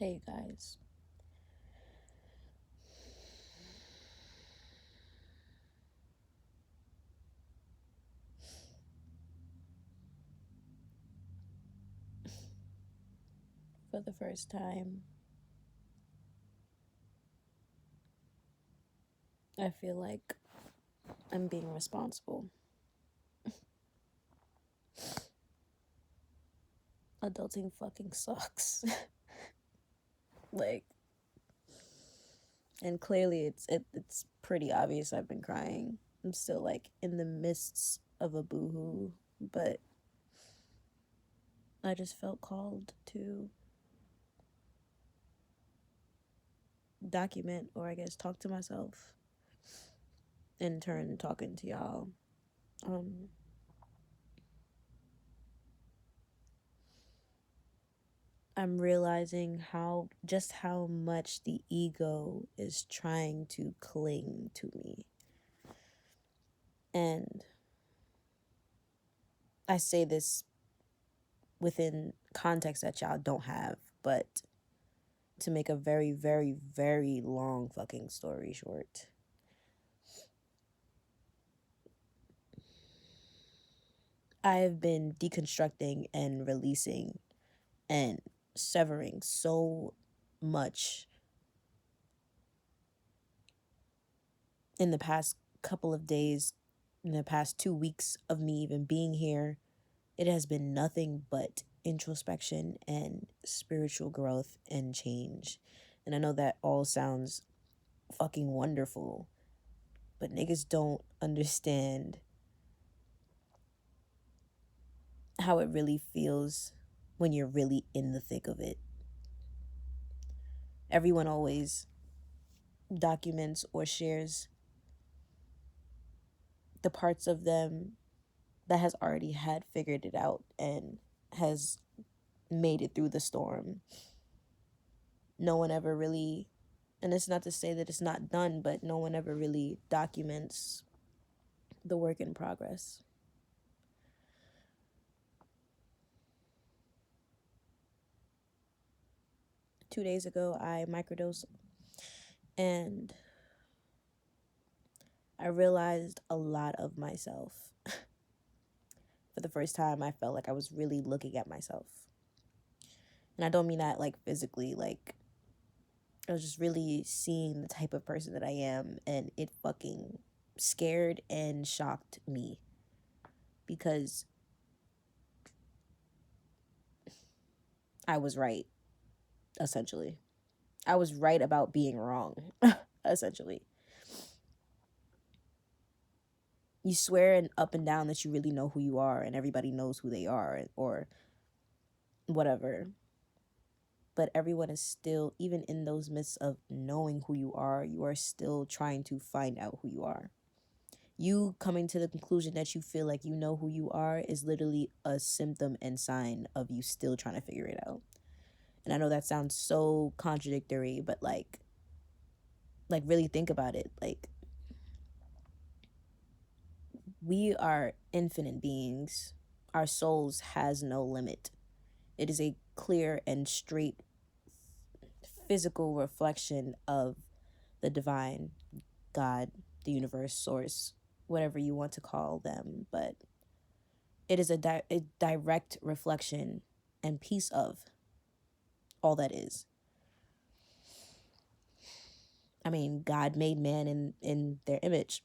Hey guys, for the first time, I feel like I'm being responsible. Adulting fucking sucks. like, and clearly it's pretty obvious I've been crying. I'm still like in the midst of a boohoo, but I just felt called to document or I guess talk to myself, in turn talking to y'all. Um, I'm realizing how much the ego is trying to cling to me. And I say this within context that y'all don't have, but to make a very, very, very long fucking story short, I have been deconstructing and releasing and severing so much in the past couple of days, in the past 2 weeks of me even being here. It has been nothing but introspection and spiritual growth and change. And I know that all sounds fucking wonderful, but niggas don't understand how it really feels when you're really in the thick of it. Everyone always documents or shares the parts of them that has already had figured it out and has made it through the storm. No one ever really, and it's not to say that it's not done, but no one ever really documents the work in progress. Two days ago, I microdosed and I realized a lot of myself. For the first time, I felt like I was really looking at myself. And I don't mean that like physically, like I was just really seeing the type of person that I am, and it fucking scared and shocked me because I was right, essentially. I was right about being wrong, essentially. You swear and up and down that you really know who you are and everybody knows who they are or whatever. But everyone is still, even in those midst of knowing who you are still trying to find out who you are. You coming to the conclusion that you feel like you know who you are is literally a symptom and sign of you still trying to figure it out. And I know that sounds so contradictory, but like really think about it. Like, we are infinite beings. Our souls has no limit. It is a clear and straight physical reflection of the divine, God, the universe, source, whatever you want to call them. But it is a direct reflection and piece of all that is. I mean, God made man in their image.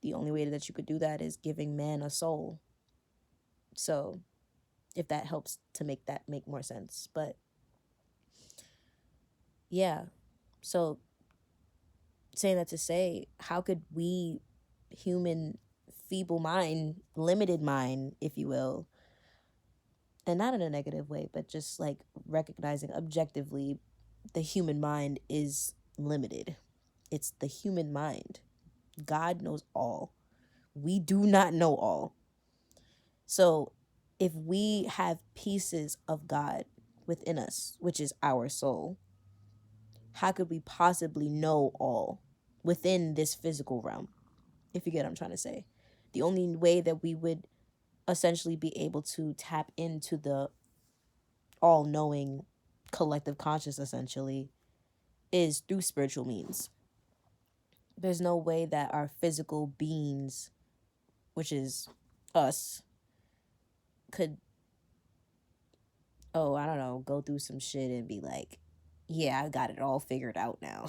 The only way that you could do that is giving man a soul. So, if that helps to make that make more sense. But yeah, so saying that to say, how could we, human, feeble mind, limited mind, if you will, and not in a negative way, but just like recognizing objectively the human mind is limited. It's the human mind. God knows all. We do not know all. So if we have pieces of God within us, which is our soul, how could we possibly know all within this physical realm? If you get what I'm trying to say. The only way that we would essentially be able to tap into the all-knowing collective conscious essentially is through spiritual means. There's no way that our physical beings, which is us, could, oh, I don't know, go through some shit and be like, yeah, I got it all figured out now.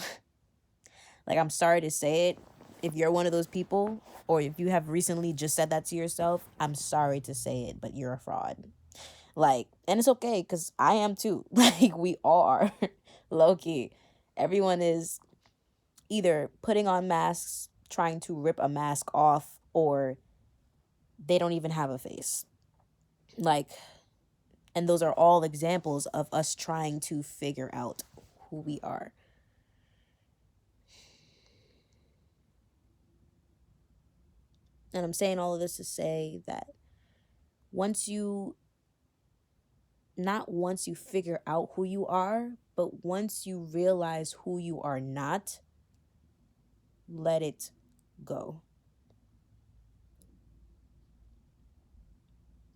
Like, I'm sorry to say it. If you're one of those people, or if you have recently just said that to yourself, I'm sorry to say it, but you're a fraud. Like, and it's okay, because I am too. Like, we all are. Low key. Everyone is either putting on masks, trying to rip a mask off, or they don't even have a face. Like, and those are all examples of us trying to figure out who we are. And I'm saying all of this to say that not once you figure out who you are, but once you realize who you are not, let it go.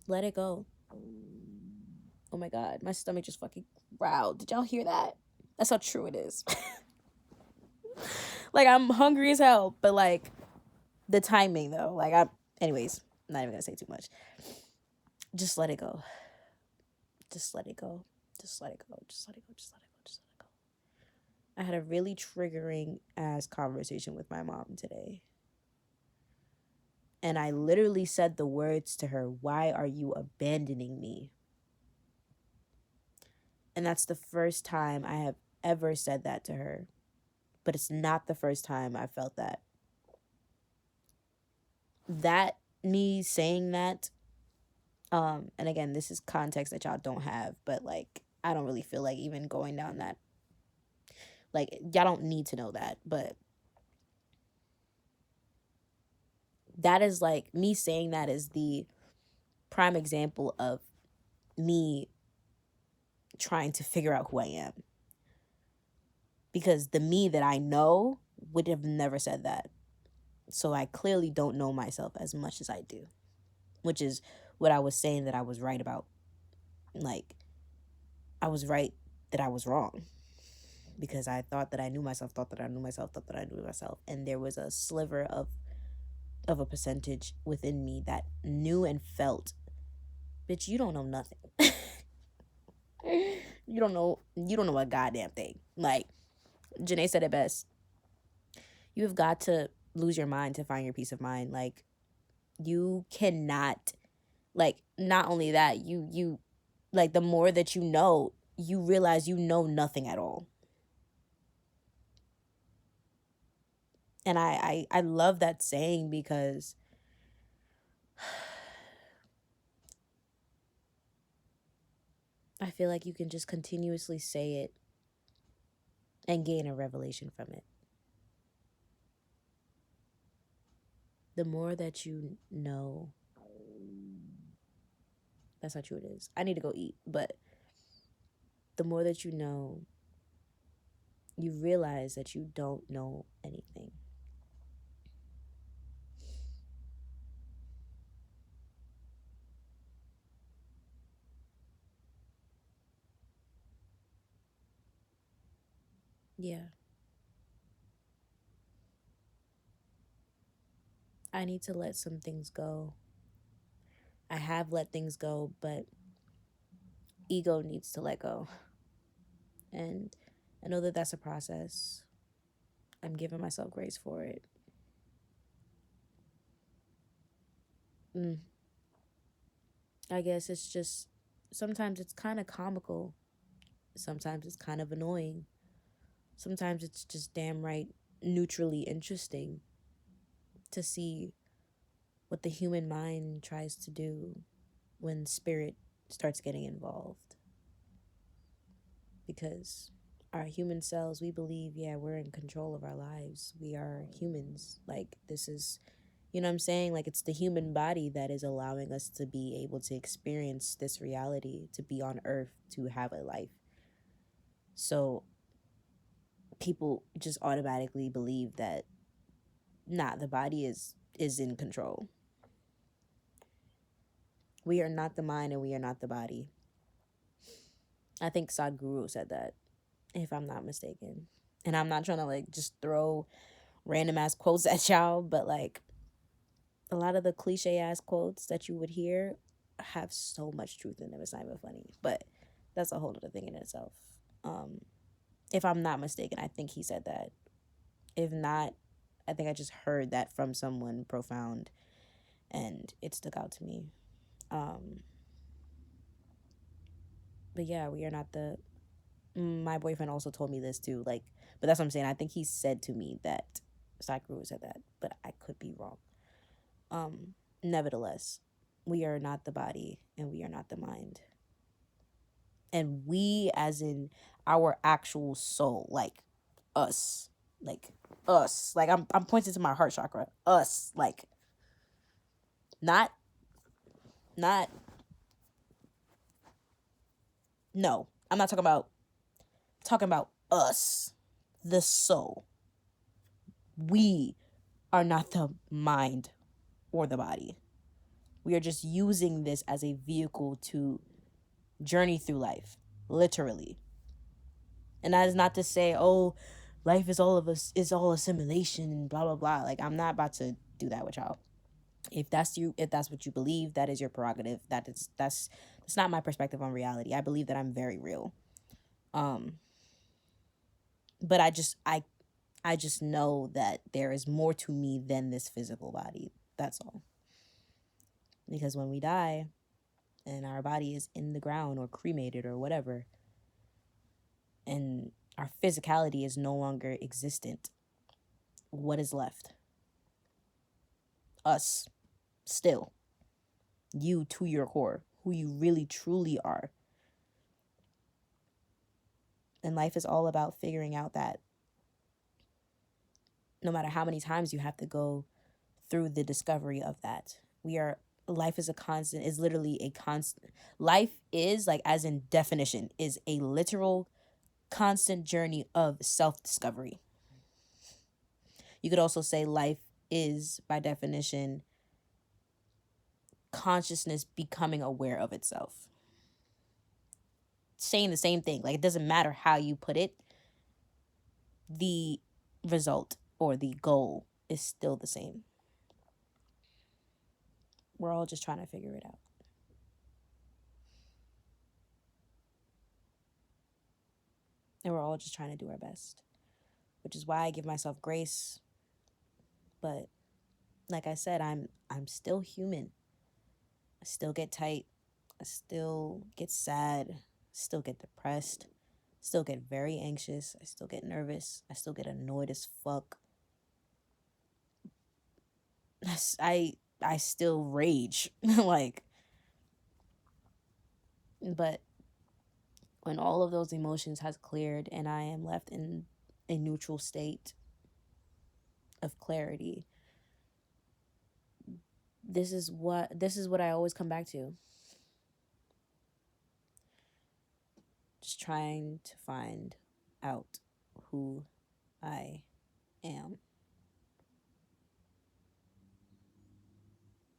Let it go. Oh my God, my stomach just fucking growled. Did y'all hear that? That's how true it is. Like, I'm hungry as hell, but like, the timing though, like, anyways, I'm not even gonna say too much. Just let it go. Just let it go. Just let it go. Just let it go. Just let it go. Just let it go. I had a really triggering ass conversation with my mom today. And I literally said the words to her, "Why are you abandoning me?" And that's the first time I have ever said that to her. But it's not the first time I felt that. That, me saying that, and again, this is context that y'all don't have, but like, I don't really feel like even going down that. Like, y'all don't need to know that, but that is like, me saying that is the prime example of me trying to figure out who I am. Because the me that I know would have never said that. So I clearly don't know myself as much as I do, which is what I was saying that I was right about. Like, I was right that I was wrong, because I thought that I knew myself, thought that I knew myself, thought that I knew myself. And there was a sliver of a percentage within me that knew and felt, bitch, you don't know nothing. You don't know a goddamn thing. Like, Janae said it best. You have got to lose your mind to find your peace of mind. Like, you cannot, like, not only that, you like, the more that you know, you realize you know nothing at all. And I love that saying, because I feel like you can just continuously say it and gain a revelation from it. The more that you know, that's how true it is. I need to go eat, but the more that you know, you realize that you don't know anything. Yeah. I need to let some things go. I have let things go, but ego needs to let go. And I know that that's a process. I'm giving myself grace for it. I guess it's just, sometimes it's kind of comical. Sometimes it's kind of annoying. Sometimes it's just damn right neutrally interesting to see what the human mind tries to do when spirit starts getting involved. Because our human selves, we believe, yeah, we're in control of our lives. We are humans. Like, this is, you know what I'm saying? Like, it's the human body that is allowing us to be able to experience this reality, to be on earth, to have a life. So people just automatically believe that, nah, the body is in control. We are not the mind, and we are not the body. I think Sadhguru said that, if I'm not mistaken. And I'm not trying to like just throw random ass quotes at y'all, but like a lot of the cliche ass quotes that you would hear have so much truth in them. It's not even funny, but that's a whole other thing in itself. Um, if I'm not mistaken, I think he said that. If not, I think I just heard that from someone profound, and it stuck out to me. But yeah, we are not the. My boyfriend also told me this too. Like, but that's what I'm saying. I think he said to me that Sadhguru said that, but I could be wrong. Nevertheless, we are not the body and we are not the mind. And we, as in our actual soul, like us, like us, like I'm pointing to my heart chakra, us, like not, no, I'm not talking about us, the soul. We are not the mind or the body. We are just using this as a vehicle to journey through life, literally. And that is not to say, oh, life is all of us, is all assimilation and blah blah blah. Like, I'm not about to do that with y'all. If that's you, if that's what you believe, that is your prerogative. That's not my perspective on reality. I believe that I'm very real. But I just know that there is more to me than this physical body. That's all. Because when we die and our body is in the ground or cremated or whatever, and our physicality is no longer existent, what is left? Us. Still. You to your core. Who you really truly are. And life is all about figuring out that no matter how many times you have to go through the discovery of that. Life is a constant, is literally a constant. Life is, like, as in definition, is a literal constant journey of self-discovery. You could also say life is, by definition, consciousness becoming aware of itself. Saying the same thing. Like, it doesn't matter how you put it. The result or the goal is still the same. We're all just trying to figure it out. And we're all just trying to do our best. Which is why I give myself grace. But like I said, I'm still human. I still get tight. I still get sad. Still get depressed. Still get very anxious. I still get nervous. I still get annoyed as fuck. I still rage. Like, but when all of those emotions has cleared and I am left in a neutral state of clarity, this is what I always come back to. Just trying to find out who I am.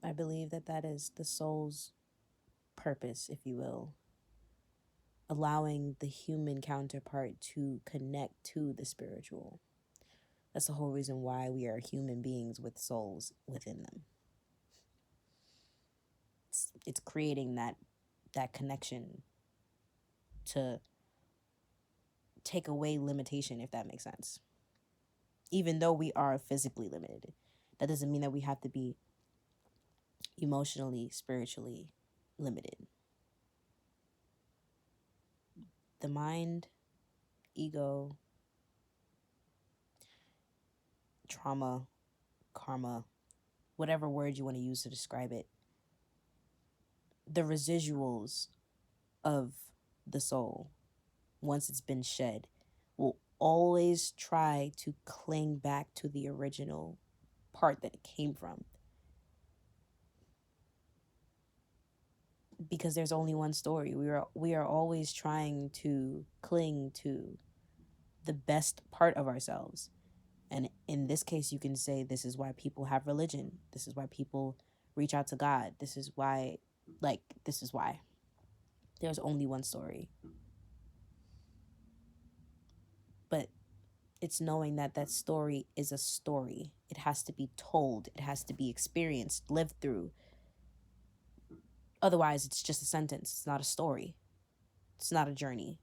I believe that is the soul's purpose, if you will. Allowing the human counterpart to connect to the spiritual. That's the whole reason why we are human beings with souls within them. It's creating that connection to take away limitation, if that makes sense. Even though we are physically limited, that doesn't mean that we have to be emotionally, spiritually limited. The mind, ego, trauma, karma, whatever word you want to use to describe it, the residuals of the soul, once it's been shed, will always try to cling back to the original part that it came from. Because there's only one story. We are always trying to cling to the best part of ourselves. And in this case, you can say this is why people have religion. This is why people reach out to God. This is why. There's only one story. But it's knowing that that story is a story. It has to be told. It has to be experienced, lived through. Otherwise, it's just a sentence. It's not a story. It's not a journey.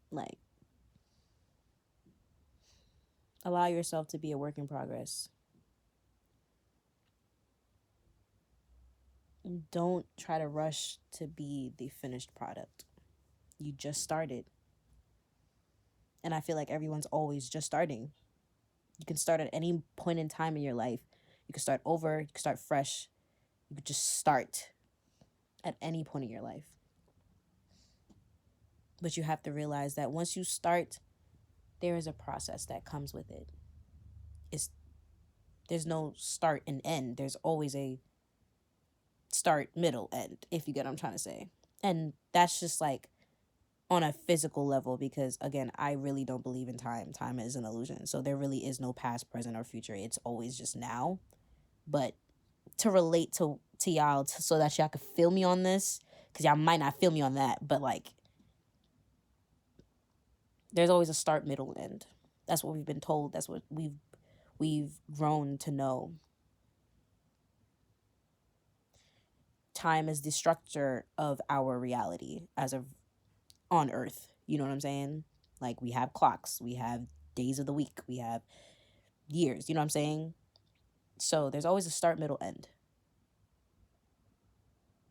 Like, allow yourself to be a work in progress. Don't try to rush to be the finished product. You just started. And I feel like everyone's always just starting. You can start at any point in time in your life. You can start over, you can start fresh. You could just start at any point in your life. But you have to realize that once you start, there is a process that comes with it. There's no start and end. There's always a start, middle, end, if you get what I'm trying to say. And that's just like on a physical level, because again, I really don't believe in time. Time is an illusion. So there really is no past, present, or future. It's always just now. But to relate to y'all, so that y'all could feel me on this, because y'all might not feel me on that, but like, there's always a start, middle, and end. That's what we've been told. That's what we've grown to know. Time is the structure of our reality as of on Earth. You know what I'm saying? Like, we have clocks, we have days of the week, we have years. You know what I'm saying? So there's always a start, middle, end.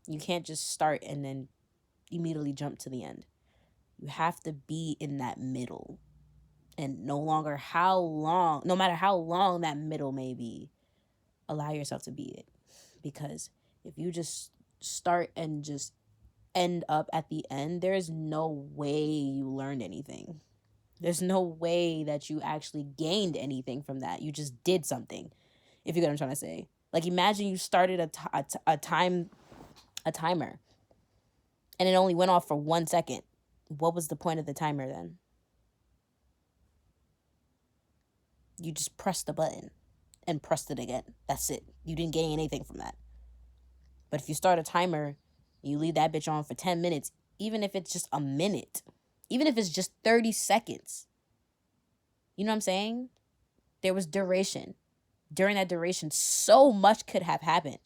You can't just start and then immediately jump to the end. You have to be in that middle. And no matter how long that middle may be, allow yourself to be it. Because if you just start and just end up at the end, there is no way you learned anything. There's no way that you actually gained anything from that. You just did something, if you get what I'm trying to say. Like, imagine you started a timer, and it only went off for 1 second. What was the point of the timer then? You just pressed the button and pressed it again. That's it. You didn't gain anything from that. But if you start a timer, you leave that bitch on for 10 minutes, even if it's just a minute, even if it's just 30 seconds, you know what I'm saying? There was duration. During that duration, so much could have happened.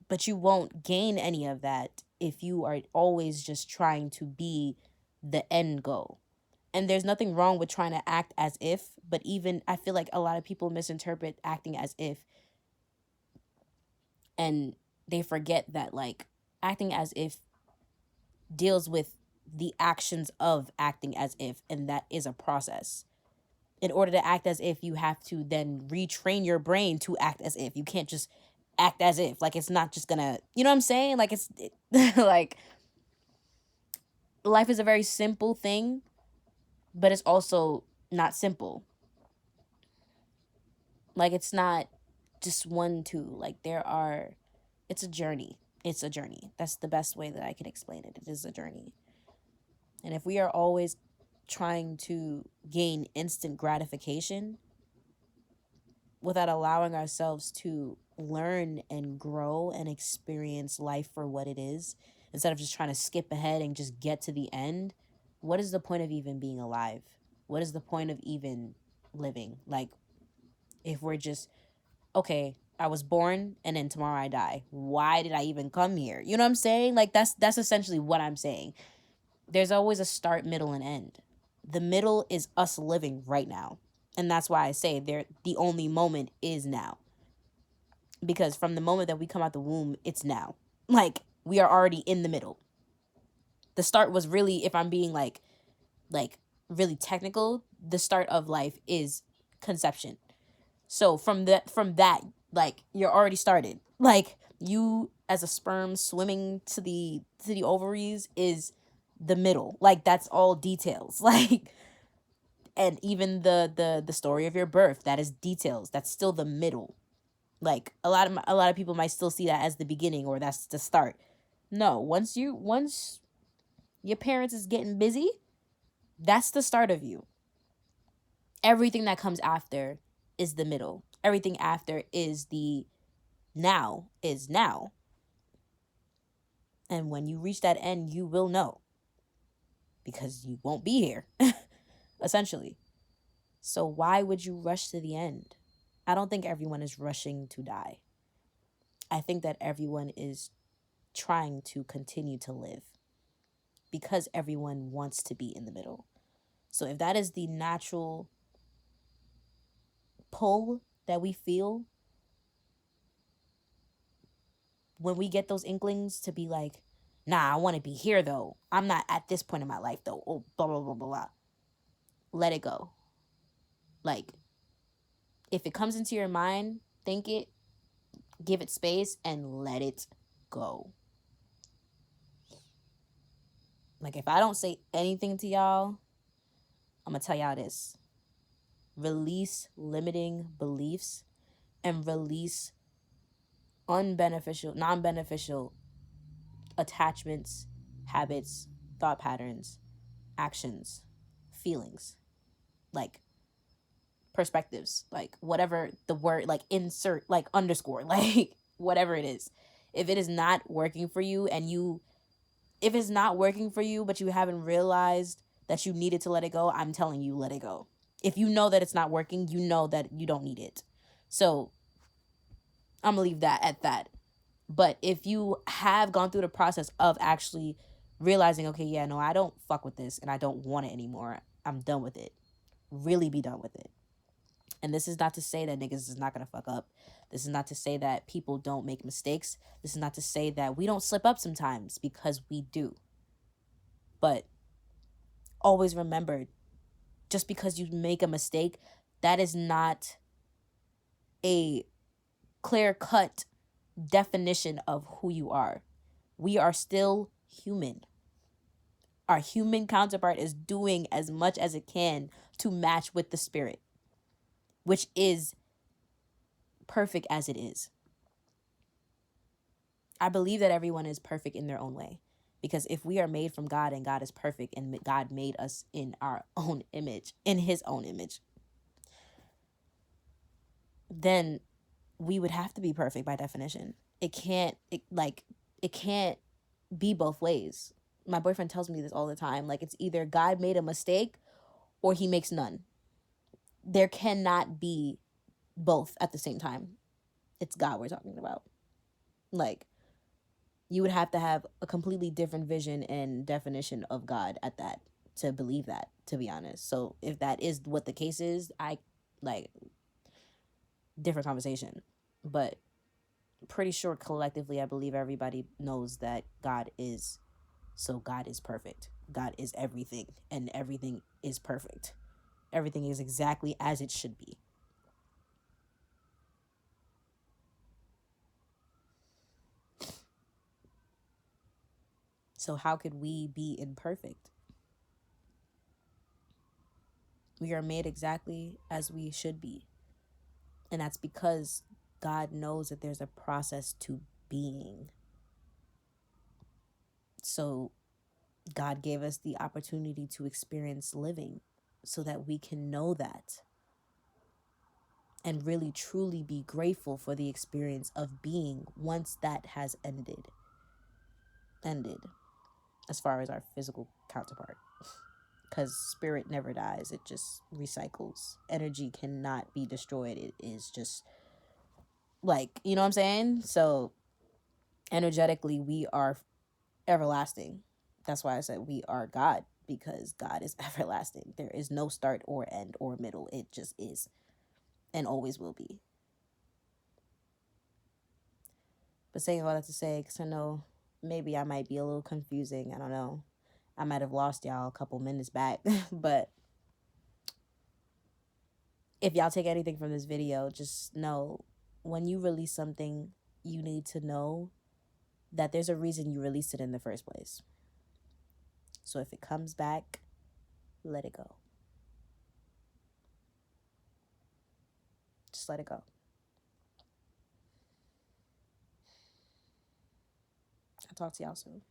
But you won't gain any of that if you are always just trying to be the end goal. And there's nothing wrong with trying to act as if, but even I feel like a lot of people misinterpret acting as if, and they forget that, like, acting as if deals with the actions of acting as if, and that is a process. In order to act as if, you have to then retrain your brain to act as if. You can't just act as if. Like, it's not just gonna, you know what I'm saying? Like, like, life is a very simple thing, but it's also not simple. Like, it's not just 1, 2. Like, it's a journey. It's a journey. That's the best way that I can explain it. It is a journey. And if we are always trying to gain instant gratification without allowing ourselves to learn and grow and experience life for what it is, instead of just trying to skip ahead and just get to the end, what is the point of even being alive? What is the point of even living? Like, if we're just, okay, I was born and then tomorrow I die. Why did I even come here? You know what I'm saying? Like, that's essentially what I'm saying. There's always a start, middle, and end. The middle is us living right now. And that's why I say the only moment is now. Because from the moment that we come out the womb, it's now. Like, we are already in the middle. The start was really, if I'm being like really technical, the start of life is conception. So from that, like, you're already started. Like, you as a sperm swimming to the ovaries is the middle. Like, that's all details. Like, and even the story of your birth, that is details. That's still the middle. Like, a lot of people might still see that as the beginning, or that's the start. No, once your parents is getting busy, that's the start of you. Everything that comes after is the middle. Everything after is the now is now. And when you reach that end, you will know, because you won't be here, essentially. So why would you rush to the end? I don't think everyone is rushing to die. I think that everyone is trying to continue to live, because everyone wants to be in the middle. So if that is the natural pull that we feel when we get those inklings to be like, nah, I want to be here though. I'm not at this point in my life though. Oh, blah, blah, blah, blah, blah. Let it go. Like, if it comes into your mind, think it, give it space, and let it go. Like, if I don't say anything to y'all, I'm going to tell y'all this. Release limiting beliefs and release non-beneficial attachments, habits, thought patterns, actions, feelings, like perspectives, like whatever the word, like insert, like underscore, like whatever it is. If it is not working for you if it's not working for you, but you haven't realized that you needed to let it go, I'm telling you, let it go. If you know that it's not working, you know that you don't need it. So I'm gonna leave that at that. But if you have gone through the process of actually realizing, okay, yeah, no, I don't fuck with this and I don't want it anymore, I'm done with it. Really be done with it. And this is not to say that niggas is not gonna fuck up. This is not to say that people don't make mistakes. This is not to say that we don't slip up sometimes, because we do. But always remember, just because you make a mistake, that is not a clear-cut definition of who you are. We are still human. Our human counterpart is doing as much as it can to match with the spirit, which is perfect as it is. I believe that everyone is perfect in their own way, because if we are made from God and God is perfect and God made us in our own image, in his own image, then we would have to be perfect by definition. It can't be both ways. My boyfriend tells me this all the time. Like, it's either God made a mistake or he makes none. There cannot be both at the same time. It's God we're talking about. Like, you would have to have a completely different vision and definition of God at that to believe that, to be honest. So if that is what the case is, different conversation. But pretty sure collectively, I believe everybody knows that God is perfect. God is everything, and everything is perfect. Everything is exactly as it should be. So how could we be imperfect? We are made exactly as we should be. And that's because God knows that there's a process to being. So God gave us the opportunity to experience living so that we can know that and really truly be grateful for the experience of being once that has ended as far as our physical counterpart, because spirit never dies. It just recycles. Energy cannot be destroyed. It is just like, you know what I'm saying? So energetically, we are everlasting. That's why I said we are God, because God is everlasting. There is no start or end or middle. It just is and always will be. But saying all that to say, because I know maybe I might be a little confusing. I don't know. I might have lost y'all a couple minutes back. But if y'all take anything from this video, just know, when you release something, you need to know that there's a reason you released it in the first place. So if it comes back, let it go. Just let it go. I'll talk to y'all soon.